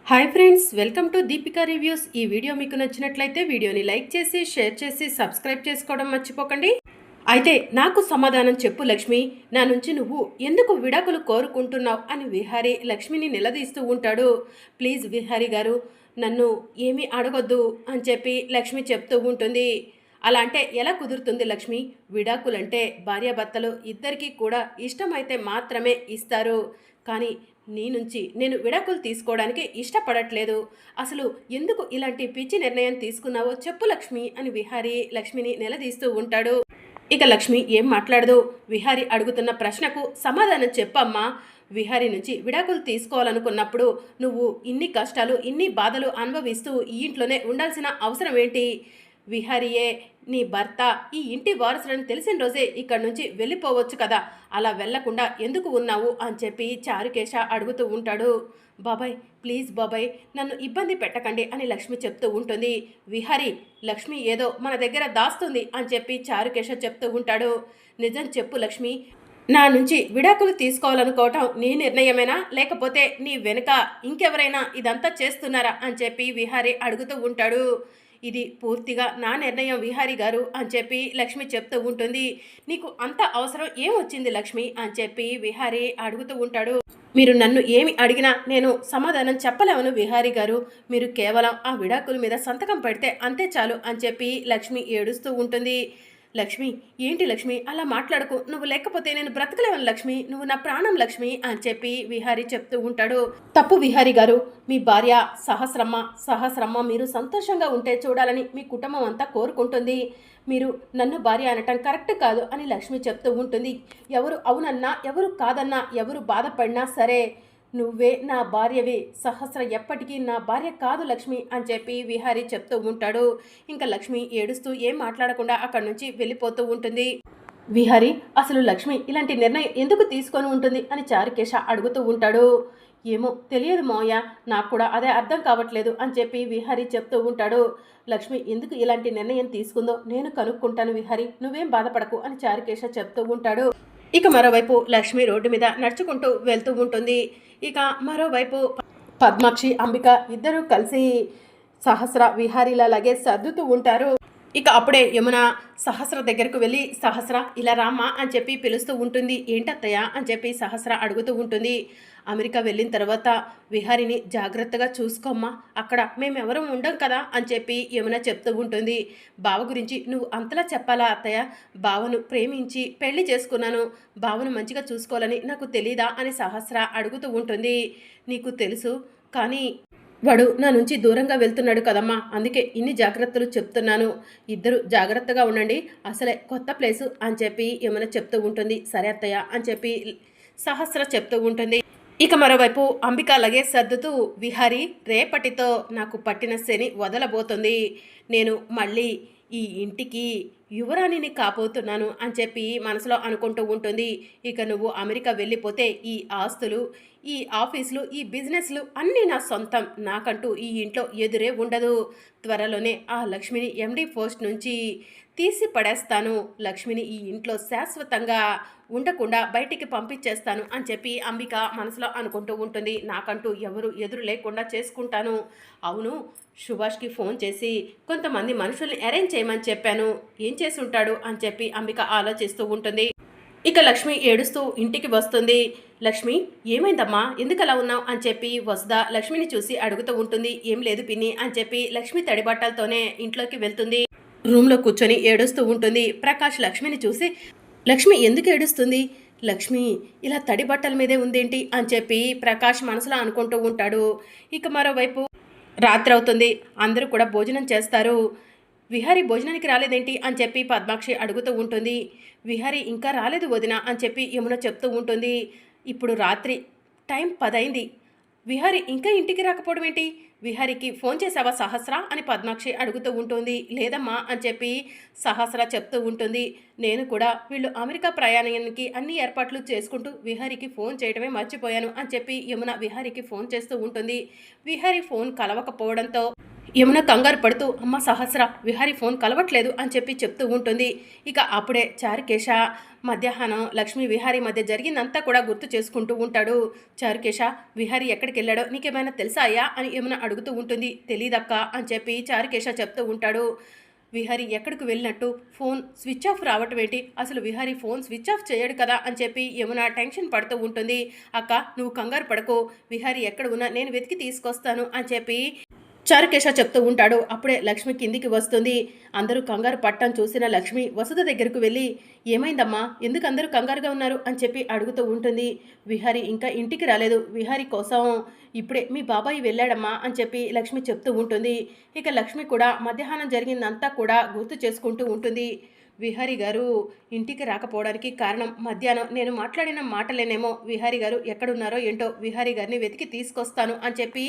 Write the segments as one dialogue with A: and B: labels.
A: Hi friends, welcome to Deepika reviews. ఈ video మీకు నచ్చినట్లయితే వీడియోని లైక్ చేసి షేర్ చేసి సబ్స్క్రైబ్ చేసుకోవడం మర్చిపోకండి. అయితే నాకు సమాధానం చెప్పు లక్ష్మి, నా నుంచి నువ్వు ఎందుకు విడాకులు కోరుకుంటున్నావు అని విహారీ లక్ష్మిని నిలదీస్తూ ఉంటాడు. ప్లీజ్ విహారీ గారు, నన్ను ఏమీ అడగొద్దు అని చెప్పి లక్ష్మి చెప్తూ ఉంటుంది. అలా అంటే ఎలా కుదురుతుంది లక్ష్మి? విడాకులంటే భార్యాభర్తలు ఇద్దరికీ కూడా ఇష్టమైతే మాత్రమే ఇస్తారు. కానీ నీ నుంచి నేను విడాకులు తీసుకోవడానికి ఇష్టపడట్లేదు. అసలు ఎందుకు ఇలాంటి పిచ్చి నిర్ణయం తీసుకున్నావో చెప్పు లక్ష్మి అని విహారీ లక్ష్మిని నిలదీస్తూ ఉంటాడు. ఇక లక్ష్మి ఏం మాట్లాడదు. విహారీ అడుగుతున్న ప్రశ్నకు సమాధానం చెప్పమ్మా. విహారీ నుంచి విడాకులు తీసుకోవాలనుకున్నప్పుడు నువ్వు ఇన్ని కష్టాలు ఇన్ని బాధలు అనుభవిస్తూ ఈ ఇంట్లోనే ఉండాల్సిన అవసరం ఏంటి? విహారీయే నీ భర్త, ఈ ఇంటి వారసులని తెలిసిన రోజే ఇక్కడి నుంచి వెళ్ళిపోవచ్చు కదా, అలా వెళ్లకుండా ఎందుకు ఉన్నావు అని చెప్పి చారుకేశ అడుగుతూ ఉంటాడు. బాబాయ్ ప్లీజ్ బాబాయ్, నన్ను ఇబ్బంది పెట్టకండి అని లక్ష్మి చెప్తూ ఉంటుంది. విహారీ, లక్ష్మి ఏదో మన దగ్గర దాస్తుంది అని చెప్పి చారుకేశ చెప్తూ ఉంటాడు. నిజం చెప్పు లక్ష్మి, నా నుంచి విడాకులు తీసుకోవాలనుకోవటం నీ నిర్ణయమేనా, లేకపోతే నీ వెనుక ఇంకెవరైనా ఇదంతా చేస్తున్నారా అని చెప్పి విహారీ అడుగుతూ ఉంటాడు. ఇది పూర్తిగా నా నిర్ణయం విహారీ గారు అని చెప్పి లక్ష్మి చెప్తూ ఉంటుంది. నీకు అంత అవసరం ఏమొచ్చింది లక్ష్మి అని చెప్పి విహారీ అడుగుతూ ఉంటాడు. మీరు నన్ను ఏమి అడిగినా నేను సమాధానం చెప్పలేవను విహారీ గారు, మీరు కేవలం ఆ విడాకుల మీద సంతకం పెడితే అంతే చాలు అని చెప్పి లక్ష్మి ఏడుస్తూ ఉంటుంది. లక్ష్మి, ఏంటి లక్ష్మి అలా మాట్లాడకు, నువ్వు లేకపోతే నేను బ్రతకలేవను లక్ష్మి, నువ్వు నా ప్రాణం లక్ష్మి అని చెప్పి విహారీ చెప్తూ ఉంటాడు. తప్పు విహారీ గారు, మీ భార్య సహస్రమ్మ మీరు సంతోషంగా ఉంటే చూడాలని మీ కుటుంబం అంతా కోరుకుంటుంది. మీరు నన్ను భార్య అనటం కరెక్ట్ కాదు అని లక్ష్మి చెప్తూ ఉంటుంది. ఎవరు అవునన్నా ఎవరు కాదన్నా ఎవరు బాధపడినా సరే నువ్వే నా భార్యవి, సహస్ర ఎప్పటికీ నా భార్య కాదు లక్ష్మి అని చెప్పి విహారీ చెప్తూ ఉంటాడు. ఇంకా లక్ష్మి ఏడుస్తూ ఏం మాట్లాడకుండా అక్కడి నుంచి వెళ్ళిపోతూ ఉంటుంది. విహారీ, అసలు లక్ష్మి ఇలాంటి నిర్ణయం ఎందుకు తీసుకొని ఉంటుంది అని చారుకేశ అడుగుతూ ఉంటాడు. ఏమో తెలియదు మోయ, నాకు కూడా అదే అర్థం కావట్లేదు అని చెప్పి విహారీ చెప్తూ ఉంటాడు. లక్ష్మి ఎందుకు ఇలాంటి నిర్ణయం తీసుకుందో నేను కనుక్కుంటాను విహారీ, నువ్వేం బాధపడకు అని చారుకేశ చెప్తూ ఉంటాడు. ఇక మరోవైపు లక్ష్మి రోడ్డు మీద నడుచుకుంటూ వెళ్తూ ఉంటుంది. ఇక మరోవైపు పద్మాక్షి, అంబిక ఇద్దరూ కలిసి సహస్ర విహారీల లగేజ్ సర్దుతూ ఉంటారు. ఇక అప్పుడే యమున సహస్ర దగ్గరకు వెళ్ళి, సహస్ర ఇలా రామ్మా అని చెప్పి పిలుస్తూ ఉంటుంది. ఏంటత్తయ్య అని చెప్పి సహస్ర అడుగుతూ ఉంటుంది. అమెరికా వెళ్ళిన తర్వాత విహారిని జాగ్రత్తగా చూసుకోమ్మా, అక్కడ మేమెవరం ఉండం కదా అని చెప్పి యమున చెప్తూ ఉంటుంది. బావ గురించి నువ్వు అంతలా చెప్పాలా అత్తయ్య? బావను ప్రేమించి పెళ్లి చేసుకున్నాను, బావను మంచిగా చూసుకోవాలని నాకు తెలీదా అని సహస్ర అడుగుతూ ఉంటుంది. నీకు తెలుసు, కానీ వాడు నా నుంచి దూరంగా వెళ్తున్నాడు కదమ్మా, అందుకే ఇన్ని జాగ్రత్తలు చెప్తున్నాను, ఇద్దరు జాగ్రత్తగా ఉండండి, అసలే కొత్త ప్లేసు అని చెప్పి యమున చెప్తూ ఉంటుంది. సరే అత్తయ్య అని చెప్పి సహస్ర చెప్తూ ఉంటుంది. ఇక మరోవైపు అంబిక అలాగే సర్దుతూ, విహారీ రేపటితో నాకు పట్టిన శని వదలబోతుంది, నేను మళ్ళీ ఈ ఇంటికి యువరాణిని కాబోతున్నాను అని చెప్పి మనసులో అనుకుంటూ ఉంటుంది. ఇక నువ్వు అమెరికా వెళ్ళిపోతే ఈ ఆస్తులు, ఈ ఆఫీసులు, ఈ బిజినెస్లు అన్నీ నా సొంతం, నాకంటూ ఈ ఇంట్లో ఎదురే ఉండదు. త్వరలోనే ఆ లక్ష్మిని ఎండి పోస్ట్ నుంచి తీసి పడేస్తాను, లక్ష్మిని ఈ ఇంట్లో శాశ్వతంగా ఉండకుండా బయటికి పంపించేస్తాను అని చెప్పి అంబిక మనసులో అనుకుంటూ ఉంటుంది. నాకంటూ ఎవరు ఎదురు లేకుండా చేసుకుంటాను. అవును, సుభాష్కి ఫోన్ చేసి కొంతమంది మనుషుల్ని అరేంజ్ చేయమని చెప్పాను, ఏం చేసి ఉంటాడు అని చెప్పి అంబిక ఆలోచిస్తూ ఉంటుంది. ఇక లక్ష్మి ఏడుస్తూ ఇంటికి వస్తుంది. లక్ష్మి ఏమైందమ్మా, ఎందుకు అలా ఉన్నావు అని చెప్పి వసుదా లక్ష్మిని చూసి అడుగుతూ ఉంటుంది. ఏం లేదు పిన్ని అని చెప్పి లక్ష్మి తడి బట్టలతోనే ఇంట్లోకి వెళ్తుంది. రూమ్లో కూర్చొని ఏడుస్తూ ఉంటుంది. ప్రకాష్ లక్ష్మిని చూసి, లక్ష్మి ఎందుకు ఏడుస్తుంది, లక్ష్మి ఇలా తడి బట్టల మీదే ఉందేంటి అని చెప్పి ప్రకాష్ మనసులో అనుకుంటూ ఉంటాడు. ఇక మరోవైపు రాత్రి అవుతుంది, అందరూ కూడా భోజనం చేస్తారు. విహారీ భోజనానికి రాలేదేంటి అని చెప్పి పద్మాక్షి అడుగుతూ ఉంటుంది. విహారీ ఇంకా రాలేదు వదిన అని చెప్పి యమున చెప్తూ ఉంటుంది. ఇప్పుడు రాత్రి టైం 10 అయింది, విహారీ ఇంకా ఇంటికి రాకపోవడం ఏంటి, విహారీకి ఫోన్ చేసావా సహస్ర అని పద్మాక్షి అడుగుతూ ఉంటుంది. లేదమ్మా అని చెప్పి సహస్ర చెప్తూ ఉంటుంది. నేను కూడా వీళ్ళు అమెరికా ప్రయాణానికి అన్ని ఏర్పాట్లు చేసుకుంటూ విహారీకి ఫోన్ చేయడమే మర్చిపోయాను అని చెప్పి యమున విహారీకి ఫోన్ చేస్తూ ఉంటుంది. విహారీ ఫోన్ కలవకపోవడంతో యమున కంగారు పడుతూ అమ్మ సహస్ర విహారీ ఫోన్ కలవట్లేదు అని చెప్పి చెప్తూ ఉంటుంది. ఇక అప్పుడే చారుకేశ మధ్యాహ్నం లక్ష్మి విహారీ మధ్య జరిగిందంతా కూడా గుర్తు చేసుకుంటూ ఉంటాడు. చారుకేశ విహారీ ఎక్కడికి వెళ్ళాడో నీకేమైనా తెలుసా అయ్యా అని యమున అడుగుతూ ఉంటుంది. తెలీదక్క అని చెప్పి చారుకేశ చెప్తూ ఉంటాడు. విహారీ ఎక్కడికి వెళ్ళినట్టు ఫోన్ స్విచ్ ఆఫ్ రావటం ఏంటి, అసలు విహారీ ఫోన్ స్విచ్ ఆఫ్ చేయడు కదా అని చెప్పి యమున టెన్షన్ పడుతూ ఉంటుంది. అక్క నువ్వు కంగారు పడకు, విహారీ ఎక్కడ ఉన్నా నేను వెతికి తీసుకొస్తాను అని చెప్పి చారుకేశ చెప్తూ ఉంటాడు. అప్పుడే లక్ష్మి కిందికి వస్తుంది. అందరూ కంగారు పట్టం చూసిన లక్ష్మి వసుధ దగ్గరకు వెళ్ళి ఏమైందమ్మా, ఎందుకు అందరూ కంగారుగా ఉన్నారు అని చెప్పి అడుగుతూ ఉంటుంది. విహారీ ఇంకా ఇంటికి రాలేదు, విహారీ కోసం ఇప్పుడే మీ బాబాయ్ వెళ్ళాడమ్మా అని చెప్పి లక్ష్మి చెప్తూ ఉంటుంది. ఇక లక్ష్మి కూడా మధ్యాహ్నం జరిగిందంతా కూడా గుర్తు చేసుకుంటూ ఉంటుంది. విహారీ గారు ఇంటికి రాకపోవడానికి కారణం మధ్యాహ్నం నేను మాట్లాడిన మాటలేనేమో, విహారీ గారు ఎక్కడున్నారో ఏంటో విహారీ గారిని వెతికి తీసుకొస్తాను అని చెప్పి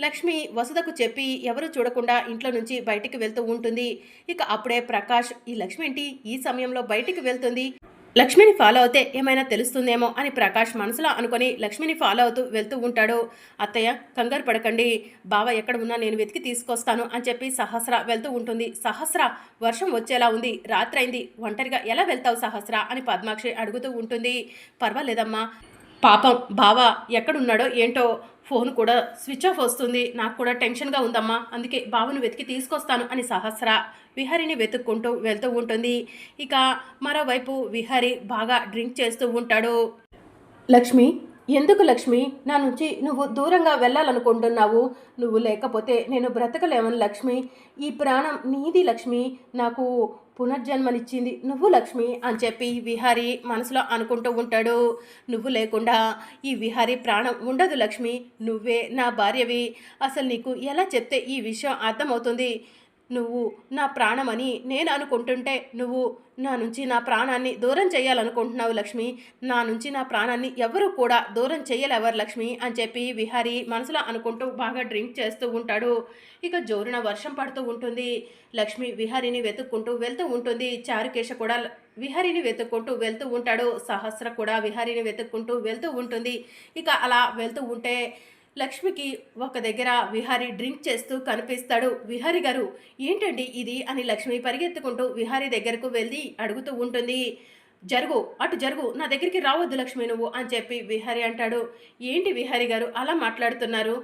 A: లక్ష్మి వసుధకు చెప్పి ఎవరు చూడకుండా ఇంట్లో నుంచి బయటికి వెళ్తూ ఉంటుంది. ఇక అప్పుడే ప్రకాష్ ఈ లక్ష్మి ఏంటి ఈ సమయంలో బయటికి వెళ్తుంది, లక్ష్మిని ఫాలో అవుతే ఏమైనా తెలుస్తుందేమో అని ప్రకాష్ మనసులో అనుకొని లక్ష్మిని ఫాలో అవుతూ వెళ్తూ ఉంటాడు. అత్తయ్య కంగారు పడకండి, బావ ఎక్కడ ఉన్నా నేను వెతికి తీసుకొస్తాను అని చెప్పి సహస్ర వెళ్తూ ఉంటుంది. సహస్ర వర్షం వచ్చేలా ఉంది, రాత్రైంది, ఒంటరిగా ఎలా వెళ్తావు సహస్ర అని పద్మాక్షి అడుగుతూ ఉంటుంది. పర్వాలేదమ్మా, పాపం బావ ఎక్కడున్నాడో ఏంటో ఫోన్ కూడా స్విచ్ ఆఫ్ వస్తుంది, నాకు కూడా టెన్షన్గా ఉందమ్మా, అందుకే బావను వెతికి తీసుకొస్తాను అని సహస్ర విహారీని వెతుక్కుంటూ వెళ్తూ ఉంటుంది. ఇక మరోవైపు విహారీ బాగా డ్రింక్ చేస్తూ ఉంటాడు. లక్ష్మి ఎందుకు లక్ష్మి నా నుంచి నువ్వు దూరంగా వెళ్ళాలనుకుంటున్నావు, నువ్వు లేకపోతే నేను బ్రతకలేవను లక్ష్మి, ఈ ప్రాణం నీది లక్ష్మి, నాకు పునర్జన్మనిచ్చింది నువ్వు లక్ష్మి అని చెప్పి విహారీ మనసులో అనుకుంటూ ఉంటాడు. నువ్వు లేకుండా ఈ విహారీ ప్రాణం ఉండదు లక్ష్మి, నువ్వే నా భార్యవి, అసలు నీకు ఎలా చెప్తే ఈ విషయం అర్థమవుతుంది, నువ్వు నా ప్రాణమని నేను అనుకుంటుంటే నువ్వు నా నుంచి నా ప్రాణాన్ని దూరం చేయాలనుకుంటున్నావు లక్ష్మి, నా నుంచి నా ప్రాణాన్ని ఎవరు కూడా దూరం చేయలేవరు లక్ష్మి అని చెప్పి విహారీ మనసులో అనుకుంటూ బాగా డ్రింక్ చేస్తూ ఉంటాడు. ఇక జోరున వర్షం పడుతూ ఉంటుంది. లక్ష్మి విహారీని వెతుక్కుంటూ వెళ్తూ ఉంటుంది. చారుకేశ కూడా విహారీని వెతుక్కుంటూ వెళ్తూ ఉంటాడు. సహస్ర కూడా విహారీని వెతుక్కుంటూ వెళ్తూ ఉంటుంది. ఇక అలా వెళ్తూ ఉంటే లక్ష్మికి ఒక దగ్గర విహారీ డ్రింక్ చేస్తూ కనిపిస్తాడు. విహారీ గారు ఏంటండి ఇది అని లక్ష్మి పరిగెత్తుకుంటూ విహారీ దగ్గరకు వెళ్ళి అడుగుతూ ఉంటుంది. జరుగు, అటు జరుగు, నా దగ్గరికి రావద్దు లక్ష్మి నువ్వు అని చెప్పి విహారీ అంటాడు. ఏంటి విహారీ గారు అలా మాట్లాడుతున్నారు,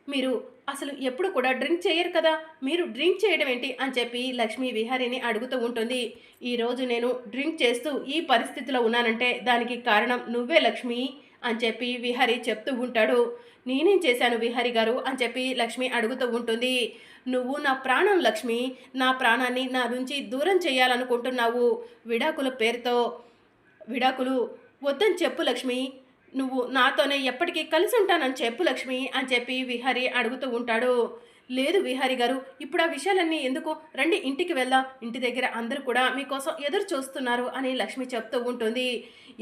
A: మీరు అసలు ఎప్పుడు కూడా డ్రింక్ చేయరు కదా, మీరు డ్రింక్ చేయడం ఏంటి అని చెప్పి లక్ష్మి విహారీని అడుగుతూ ఉంటుంది. ఈరోజు నేను డ్రింక్ చేస్తూ ఈ పరిస్థితిలో ఉన్నానంటే దానికి కారణం నువ్వే లక్ష్మి అని చెప్పి విహారీ చెప్తూ ఉంటాడు. నేనేం చేశాను విహారీ గారు అని చెప్పి లక్ష్మి అడుగుతూ ఉంటుంది. నువ్వు నా ప్రాణం లక్ష్మి, నా ప్రాణాన్ని నా నుంచి దూరం చేయాలనుకుంటున్నావు, విడాకుల పేరుతో విడాకులు వద్దని చెప్పు లక్ష్మి, నువ్వు నాతోనే ఎప్పటికీ కలిసి ఉంటానని చెప్పు లక్ష్మి అని చెప్పి విహారీ అడుగుతూ ఉంటాడు. లేదు విహారీ గారు ఇప్పుడు ఆ విషయాలన్నీ ఎందుకు, రండి ఇంటికి వెళ్దాం, ఇంటి దగ్గర అందరూ కూడా మీకోసం ఎదురు చూస్తున్నారు అని లక్ష్మి చెప్తూ ఉంటుంది.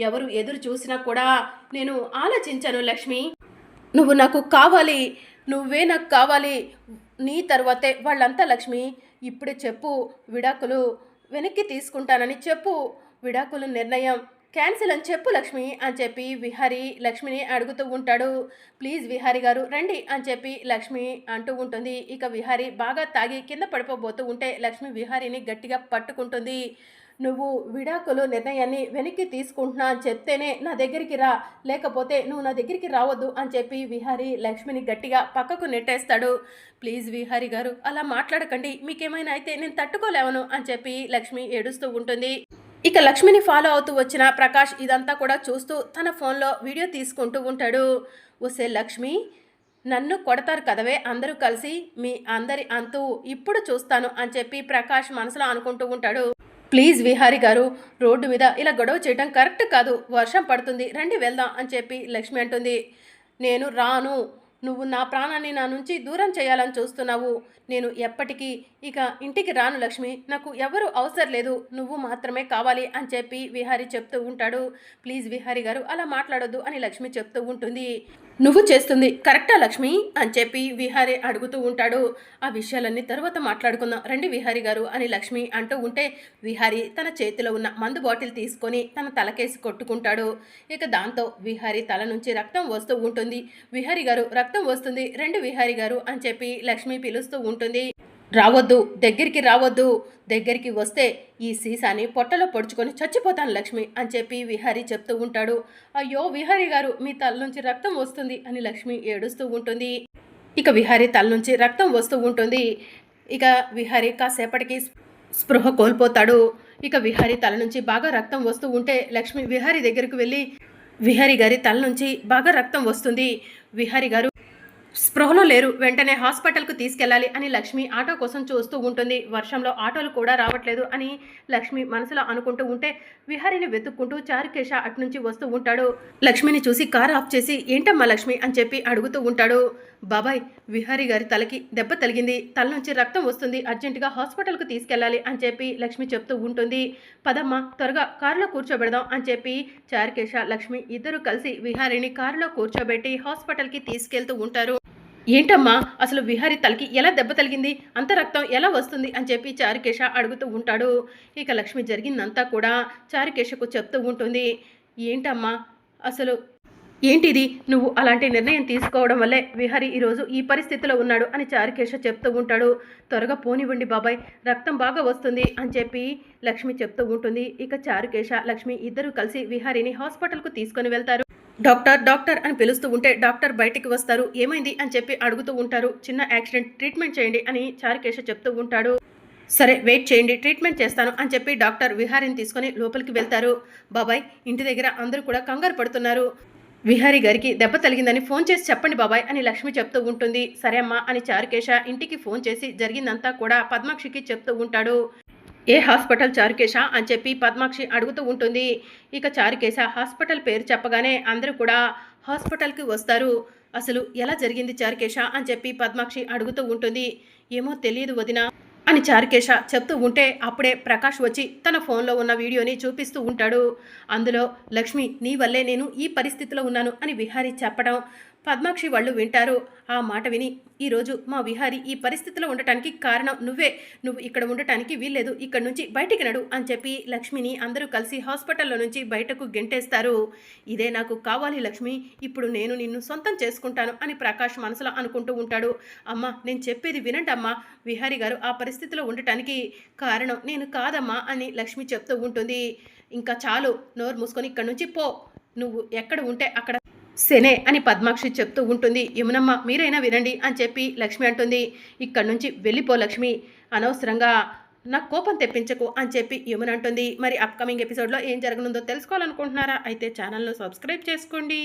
A: ఎవరు ఎదురు చూసినా కూడా నేను ఆలోచించను లక్ష్మి, నువ్వు నాకు కావాలి, నువ్వే నాకు కావాలి, నీ తర్వాతే వాళ్ళంతా లక్ష్మి, ఇప్పుడే చెప్పు విడాకులు వెనక్కి తీసుకుంటానని చెప్పు, విడాకుల నిర్ణయం క్యాన్సిల్ అని చెప్పు లక్ష్మి అని చెప్పి విహారీ లక్ష్మిని అడుగుతూ ఉంటాడు. ప్లీజ్ విహారీ గారు రండి అని చెప్పి లక్ష్మి అంటూ ఉంటుంది. ఇక విహారీ బాగా తాగి కింద పడిపోబోతూ ఉంటే లక్ష్మి విహారీని గట్టిగా పట్టుకుంటుంది. నువ్వు విడాకులు నిర్ణయాన్ని వెనక్కి తీసుకుంటున్నా అని చెప్తేనే నా దగ్గరికి రా, లేకపోతే నువ్వు నా దగ్గరికి రావద్దు అని చెప్పి విహారీ లక్ష్మిని గట్టిగా పక్కకు నెట్టేస్తాడు. ప్లీజ్ విహారీ గారు అలా మాట్లాడకండి, మీకేమైనా అయితే నేను తట్టుకోలేవను అని చెప్పి లక్ష్మి ఏడుస్తూ ఉంటుంది. ఇక లక్ష్మిని ఫాలో అవుతూ వచ్చిన ప్రకాష్ ఇదంతా కూడా చూస్తూ తన ఫోన్లో వీడియో తీసుకుంటూ ఉంటాడు. ఒసే లక్ష్మి, నన్ను కొడతారు కదవే అందరూ కలిసి, మీ అందరి అంతు ఇప్పుడు చూస్తాను అని చెప్పి ప్రకాష్ మనసులో అనుకుంటూ ఉంటాడు. ప్లీజ్ విహారీ గారు రోడ్డు మీద ఇలా గొడవ చేయడం కరెక్ట్ కాదు, వర్షం పడుతుంది, రండి వెళ్దాం అని చెప్పి లక్ష్మి అంటుంది. నేను రాను, నువ్వు నా ప్రాణాన్ని నా నుంచి దూరం చేయాలని చూస్తున్నావు, నేను ఎప్పటికీ ఇక ఇంటికి రాను లక్ష్మి, నాకు ఎవరు అవసరం లేదు, నువ్వు మాత్రమే కావాలి అని చెప్పి విహారీ చెప్తూ ఉంటాడు. ప్లీజ్ విహారీ గారు అలా మాట్లాడొద్దు అని లక్ష్మి చెప్తూ ఉంటుంది. నువ్వు చేస్తుంది కరెక్టా లక్ష్మి అని చెప్పి విహారీ అడుగుతూ ఉంటాడు. ఆ విషయాలన్నీ తర్వాత మాట్లాడుకుందాం రండి విహారీ గారు అని లక్ష్మి అంటూ ఉంటే విహారీ తన చేతిలో ఉన్న మందు బాటిల్ తీసుకొని తన తలకేసి కొట్టుకుంటాడు. ఇక దాంతో విహారీ తల నుంచి రక్తం వస్తూ ఉంటుంది. విహారీ గారు రక్తం వస్తుంది రండి విహారీ గారు అని చెప్పి లక్ష్మి పిలుస్తూ ఉంటుంది. రావద్దు, దగ్గరికి రావద్దు, దగ్గరికి వస్తే ఈ సీసాని పొట్టలో పొడుచుకొని చచ్చిపోతాను లక్ష్మి అని చెప్పి విహారీ చెప్తూ ఉంటాడు. అయ్యో విహారీ గారు మీ తల నుంచి రక్తం వస్తుంది అని లక్ష్మి ఏడుస్తూ ఉంటుంది. ఇక విహారీ తల నుంచి రక్తం వస్తూ ఉంటుంది. ఇక విహారీ కాసేపటికి స్పృహ కోల్పోతాడు. ఇక విహారీ తల నుంచి బాగా రక్తం వస్తూ ఉంటే లక్ష్మి విహారీ దగ్గరికి వెళ్ళి విహారీ గారి తల నుంచి బాగా రక్తం వస్తుంది, విహారీ గారు స్పృహలో లేరు, వెంటనే హాస్పిటల్కు తీసుకెళ్ళాలి అని లక్ష్మి ఆటో కోసం చూస్తూ ఉంటుంది. వర్షంలో ఆటోలు కూడా రావట్లేదు అని లక్ష్మి మనసులో అనుకుంటూ ఉంటే విహారీని వెతుక్కుంటూ చారుకేశ అటునుంచి వస్తూ ఉంటాడు. లక్ష్మిని చూసి కార్ ఆఫ్ చేసి ఏంటమ్మా లక్ష్మి అని చెప్పి అడుగుతూ ఉంటాడు. బాబాయ్ విహారీ గారి తలకి దెబ్బ తగిలింది, తల నుంచి రక్తం వస్తుంది, అర్జెంటుగా హాస్పిటల్కు తీసుకెళ్ళాలి అని చెప్పి లక్ష్మి చెప్తూ ఉంటుంది. పదమ్మ త్వరగా కారులో కూర్చోబెడదాం అని చెప్పి చారుకేశ లక్ష్మి ఇద్దరు కలిసి విహారీని కారులో కూర్చోబెట్టి హాస్పిటల్కి తీసుకెళ్తూ ఉంటారు. ఏంటమ్మా అసలు విహారీ తలకి ఎలా దెబ్బ తగిలింది, అంత రక్తం ఎలా వస్తుంది అని చెప్పి చారుకేశ అడుగుతూ ఉంటాడు. ఇక లక్ష్మి జరిగిందంతా కూడా చారుకేశకు చెప్తూ ఉంటుంది. ఏంటమ్మా అసలు ఏంటిది, నువ్వు అలాంటి నిర్ణయం తీసుకోవడం వల్లే విహారీ ఈరోజు ఈ పరిస్థితిలో ఉన్నాడు అని చారుకేశ చెప్తూ ఉంటాడు. త్వరగా పోనివ్వండి బాబాయ్, రక్తం బాగా వస్తుంది అని చెప్పి లక్ష్మి చెప్తూ ఉంటుంది. ఇక చారుకేశ లక్ష్మి ఇద్దరు కలిసి విహారీని హాస్పిటల్కు తీసుకొని వెళ్తారు. డాక్టర్ డాక్టర్ అని పిలుస్తూ ఉంటే డాక్టర్ బయటికి వస్తారు. ఏమైంది అని చెప్పి అడుగుతూ ఉంటారు. చిన్న యాక్సిడెంట్, ట్రీట్మెంట్ చేయండి అని చారుకేశ చెప్తూ ఉంటాడు. సరే వెయిట్ చేయండి, ట్రీట్మెంట్ చేస్తాను అని చెప్పి డాక్టర్ విహారీని తీసుకొని లోపలికి వెళ్తారు. బాబాయ్ ఇంటి దగ్గర అందరూ కూడా కంగారు పడుతున్నారు, విహారీ గారికి దెబ్బ తగిలిందని ఫోన్ చేసి చెప్పండి బాబాయ్ అని లక్ష్మి చెప్తూ ఉంటుంది. సరే అమ్మా అని చారుకేశ ఇంటికి ఫోన్ చేసి జరిగిందంతా కూడా పద్మాక్షికి చెప్తూ ఉంటాడు. ఏ హాస్పిటల్ చారుకేశ అని చెప్పి పద్మాక్షి అడుగుతూ ఉంటుంది. ఇక చారుకేశ హాస్పిటల్ పేరు చెప్పగానే అందరూ కూడా హాస్పిటల్కి వస్తారు. అసలు ఎలా జరిగింది చారుకేశ అని చెప్పి పద్మాక్షి అడుగుతూ ఉంటుంది. ఏమో తెలియదు వదినా అని చారుకేశ చెప్తూ ఉంటే అప్పుడే ప్రకాష్ వచ్చి తన ఫోన్లో ఉన్న వీడియోని చూపిస్తూ ఉంటాడు. అందులో లక్ష్మి నీ వల్లే నేను ఈ పరిస్థితిలో ఉన్నాను అని విహారీ చెప్పడం పద్మాక్షి వాళ్ళు వింటారు. ఆ మాట విని ఈరోజు మా విహారీ ఈ పరిస్థితిలో ఉండటానికి కారణం నువ్వే, నువ్వు ఇక్కడ ఉండటానికి వీల్లేదు, ఇక్కడ నుంచి బయటికి నడు అని చెప్పి లక్ష్మిని అందరూ కలిసి హాస్పిటల్లో నుంచి బయటకు గెంటేస్తారు. ఇదే నాకు కావాలి లక్ష్మి, ఇప్పుడు నేను నిన్ను సొంతం చేసుకుంటాను అని ప్రకాష్ మనసులో అనుకుంటూ ఉంటాడు. అమ్మ నేను చెప్పేది వినండి అమ్మా, విహారీ గారు ఆ పరిస్థితిలో ఉండటానికి కారణం నేను కాదమ్మా అని లక్ష్మి చెప్తూ ఉంటుంది. ఇంకా చాలు, నోరు మూసుకొని ఇక్కడ నుంచి పో, నువ్వు ఎక్కడ ఉంటే అక్కడ శనే అని పద్మాక్షి చెప్తూ ఉంటుంది. యమునమ్మ మీరైనా వినండి అని చెప్పి లక్ష్మి అంటుంది. ఇక్కడి నుంచి వెళ్ళిపో లక్ష్మి, అనవసరంగా నాకు కోపం తెప్పించకు అని చెప్పి యమున అంటుంది. మరి అప్కమింగ్ ఎపిసోడ్లో ఏం జరగనుందో తెలుసుకోవాలనుకుంటున్నారా? అయితే ఛానల్ను సబ్స్క్రైబ్ చేసుకోండి.